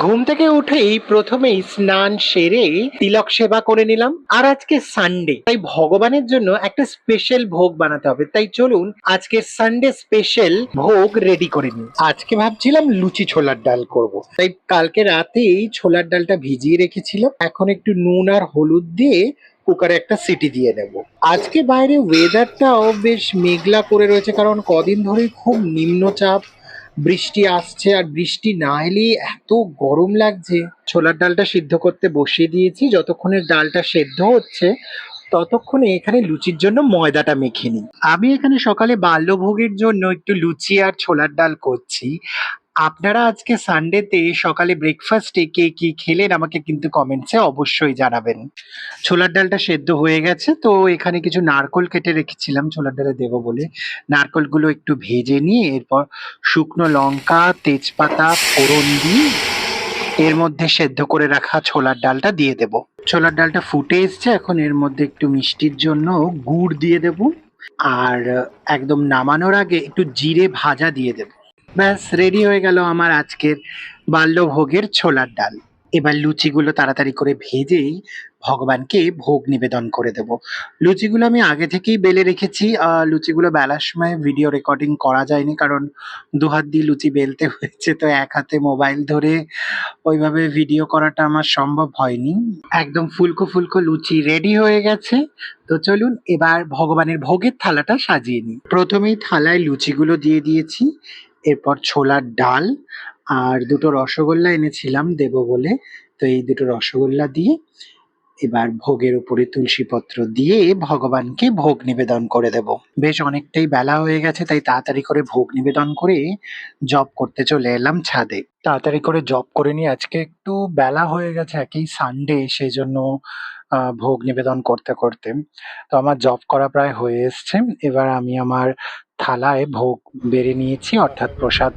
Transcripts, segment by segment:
ঘুম থেকে উঠেই প্রথমেই স্নান সেরে তিলক সেবা করে নিলাম। আর আজকে সানডে, তাই ভগবানের জন্য একটা স্পেশাল ভোগ বানাতে হবে। তাই চলুন আজকে সানডে স্পেশাল ভোগ রেডি করে নিই। আজকে ভাবছিলাম লুচি ছোলার ডাল করব, তাই কালকে রাতেই ছোলার ডালটা ভিজিয়ে রেখেছিলাম। এখন একটু নুন আর হলুদ দিয়ে কুকারে একটা সিটি দিয়ে নেব। আজকে বাইরে ওয়েদারটাও বেশ মেঘলা করে রয়েছে, কারণ কদিন ধরে খুব নিম্নচাপ, বৃষ্টি আসছে। আর বৃষ্টি না এলে এত গরম লাগছে। ছোলার ডালটা সিদ্ধ করতে বসিয়ে দিয়েছি। যতক্ষণে ডালটা সেদ্ধ হচ্ছে ততক্ষণে এখানে লুচির জন্য ময়দাটা মেখে নিই। আমি এখানে সকালে বাল্যভোগের জন্য একটু লুচি আর ছোলার ডাল করছি। আপনারা আজকে সানডেতে সকালে ব্রেকফাস্টে কে কি খেলেন আমাকে কিন্তু কমেন্টসে অবশ্যই জানাবেন। ছোলার ডালটা সেদ্ধ হয়ে গেছে, তো এখানে কিছু নারকোল কেটে রেখেছিলাম ছোলার ডালে দেবো বলে। নারকোলগুলো একটু ভেজে নিয়ে এরপর শুকনো লঙ্কা, তেজপাতা ফোড়ন দিয়ে এর মধ্যে সেদ্ধ করে রাখা ছোলার ডালটা দিয়ে দেব। ছোলার ডালটা ফুটে এসছে, এখন এর মধ্যে একটু মিষ্টির জন্য গুড় দিয়ে দেব। আর একদম নামানোর আগে একটু জিরে ভাজা দিয়ে দেব। ব্যাস রেডি হয়ে গেল আমার আজকের বাল্যভোগের ছোলার ডাল। এবার লুচিগুলো তাড়াতাড়ি করে ভেজেই ভগবানকে ভোগ নিবেদন করে দেব। লুচিগুলো আমি আগে থেকেই বেলে রেখেছি। লুচিগুলো বেলার সময় ভিডিও রেকর্ডিং করা যায়নি, কারণ দুহাত দিয়ে লুচি বেলতে হয়েছে, তো এক হাতে মোবাইল ধরে ওইভাবে ভিডিও করাটা আমার সম্ভব হয়নি। একদম ফুলকো ফুলকো লুচি রেডি হয়ে গেছে। তো চলুন এবার ভগবানের ভোগের থালাটা সাজিয়ে নিই। প্রথমেই থালায় লুচিগুলো দিয়ে দিয়েছি, এরপর ছোলার ডাল আর দুটো রসগোল্লা এনেছিলাম দেবো বলে, তো এই দুটো রসগোল্লা দিয়ে এবার ভোগের উপরে তুলসী পত্র দিয়ে ভগবানকে ভোগ নিবেদন করে দেব। বেশ অনেকটাই বেলা হয়ে গেছে, তাই তাড়াতাড়ি করে ভোগ নিবেদন করে জব করতে চলে এলাম ছাদে। তাড়াতাড়ি করে জব করে নিয়ে আজকে একটু বেলা হয়ে গেছে, একেই সানডে, সেই জন্য ভোগ নিবেদন করতে করতে তো আমার জব করা প্রায় হয়ে এসছে। এবার আমি আমার থালায় ভোগ বেড়ে নিয়েছি, অর্থাৎ প্রসাদ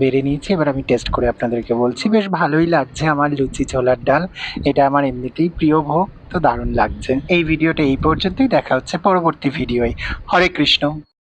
বেড়ে নিয়েছি। এবার আমি টেস্ট করে আপনাদেরকে বলছি। বেশ ভালোই লাগছে আমার লুচি ছোলার ডাল। এটা আমার এমনিতেই প্রিয় ভোগ, তো দারুণ লাগছে। এই ভিডিওটা এই পর্যন্তই, দেখা হচ্ছে পরবর্তী ভিডিওয়। হরে কৃষ্ণ।